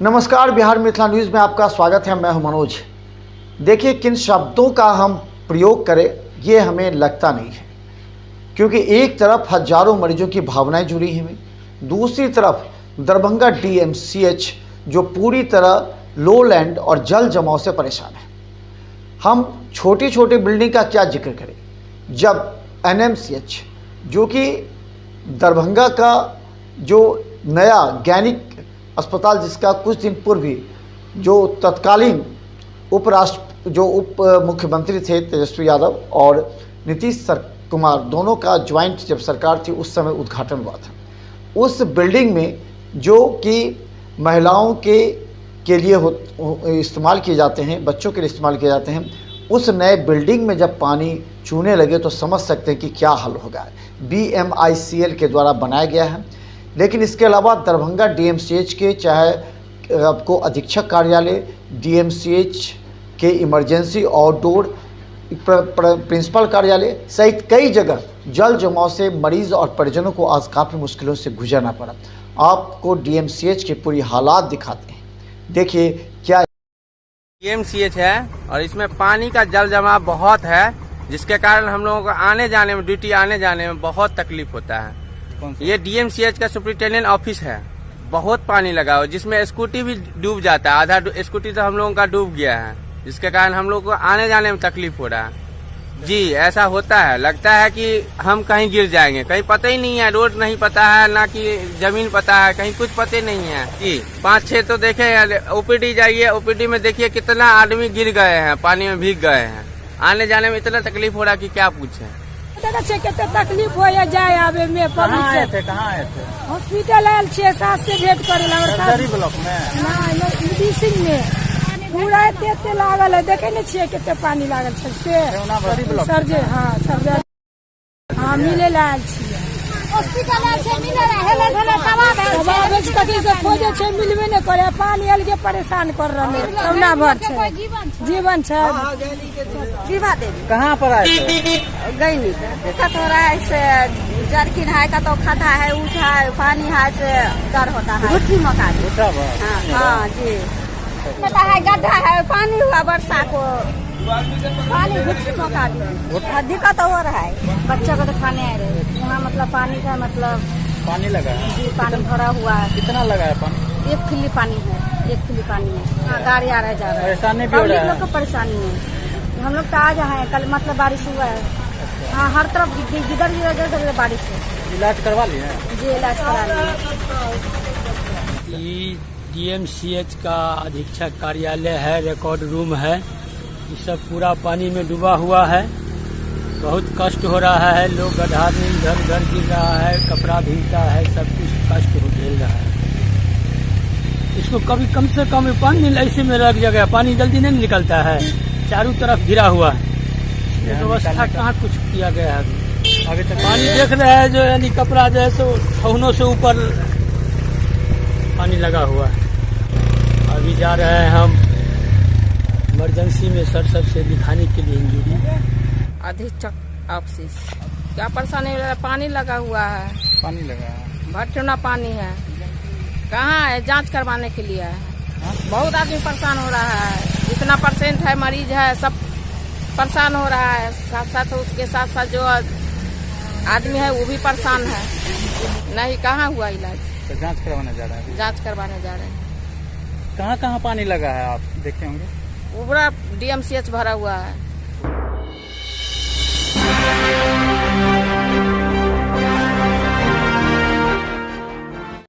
नमस्कार, बिहार मिथिला न्यूज़ में आपका स्वागत है। मैं हूं मनोज। देखिए, किन शब्दों का हम प्रयोग करें ये हमें लगता नहीं है, क्योंकि एक तरफ हजारों मरीजों की भावनाएं जुड़ी हैं, दूसरी तरफ दरभंगा डीएमसीएच जो पूरी तरह लो लैंड और जल जमाव से परेशान है। हम छोटी छोटी बिल्डिंग का क्या जिक्र करें, जब एनएमसीएच जो कि दरभंगा का जो नया गैनिक अस्पताल, जिसका कुछ दिन पूर्व ही जो तत्कालीन उप मुख्यमंत्री थे तेजस्वी यादव और नीतीश कुमार दोनों का ज्वाइंट जब सरकार थी उस समय उद्घाटन हुआ था, उस बिल्डिंग में जो कि महिलाओं के लिए इस्तेमाल किए जाते हैं, बच्चों के लिए इस्तेमाल किए जाते हैं, उस नए बिल्डिंग में जब पानी चूने लगे तो समझ सकते हैं कि क्या हल होगा। BMICL के द्वारा बनाया गया है। लेकिन इसके अलावा दरभंगा डीएमसीएच के चाहे आपको अधीक्षक कार्यालय, डीएमसीएच के इमरजेंसी आउटडोर प्रिंसिपल कार्यालय सहित कई जगह जल जमाव से मरीज और परिजनों को आज काफ़ी मुश्किलों से गुजरना पड़ा। आपको डीएमसीएच के पूरी हालात दिखाते हैं, देखिए क्या। डीएमसीएच है और इसमें पानी का जल जमाव बहुत है, जिसके कारण हम लोगों को आने जाने में, ड्यूटी आने जाने में बहुत तकलीफ होता है। ये डीएमसीएच का सुपरिटेंडेंट ऑफिस है। बहुत पानी लगा हुआ, जिसमें स्कूटी भी डूब जाता है। आधा स्कूटी तो हम लोगों का डूब गया है, जिसके कारण हम लोग को आने जाने में तकलीफ हो रहा है। जी, ऐसा होता है। लगता है कि हम कहीं गिर जाएंगे, कहीं पता ही नहीं है, रोड नहीं पता है, ना कि जमीन पता है, कहीं कुछ पता नहीं है। जी, 5-6 तो देखे। ओपीडी जाइए, ओपीडी में देखिए कितना आदमी गिर गए हैं, पानी में भीग गए हैं। आने जाने में इतना तकलीफ हो रहा है कि क्या पूछे। कितने तकलीफ हो जाए आवे में। कहाँ आए थे? हॉस्पिटल आयल 6-7 से भेंट करे ब्लॉक में मेडिसिन में पूरा एते लागल है। देखे नहीं छे कितने पानी लागल है। सर्जे हाँ मिले लायल हॉस्पिटल खोजे छे, मिलबे नहीं करे। पानी अलगे परेशान कर रहे कौना भर छे जीवन छे। कहाँ पर आए थे? गई नहीं दिक्कत हो रहा है। इससे जरकिन है का तो खाता है, उठा है, पानी है से डर होता है। घुट्टी मका हाँ जी, पता है गड्ढा है, पानी हुआ वर्षा को पानी घुट्टी मका दिक्कत हो रहा है। बच्चा को तो खाने आ रहे यहाँ, मतलब पानी का मतलब पानी लगा है जी, पानी भरा हुआ है। कितना लगा है पानी? 1 खिल्ली पानी है, 1 खिल्ली पानी है। हाँ, गाड़ी आ रहा है, जा रहा है। परेशानी भी हो रहा है। लोग को परेशानी है। हम लोग तो आज आए कल, मतलब बारिश हुआ है। हाँ, हर तरफ जिधर बारिश है। इलाज करवा लिए? जी, इलाज करा लिए। डीएमसीएच का अधीक्षक कार्यालय है, रिकॉर्ड रूम है। ये सब पूरा पानी में डूबा हुआ है। बहुत कष्ट हो रहा है। लोग गड्ढा में इधर उधर गिर रहा है, कपड़ा भीगता है, सब कुछ कष्ट हो झेल रहा है। इसको कभी कम से कम 5 दिन ऐसे में लग जगह, पानी जल्दी नहीं निकलता है, चारों तरफ घिरा हुआ है। व्यवस्था कहाँ कुछ किया गया है अभी। आगे तक पानी देख रहे हैं जो, यानी कपड़ा जो है तो ठौनों से ऊपर पानी लगा हुआ है। अभी जा रहे हैं हम इमरजेंसी में सर से दिखाने के लिए इंजरी। अधीक्षक ऑफिस क्या परेशानी हो रहा है? पानी लगा हुआ है, पानी लगा है, भटना पानी है। कहाँ है? जांच करवाने के लिए है। बहुत आदमी परेशान हो रहा है। जितना % है मरीज है, सब परेशान हो रहा है। साथ साथ उसके साथ साथ जो आदमी है वो भी परेशान है। नहीं, कहाँ हुआ इलाज? तो जांच करवाने जा रहे हैं। जांच करवाने जा रहे हैं। कहाँ पानी लगा है आप देखे होंगे? पूरा डीएमसीएच भरा हुआ है।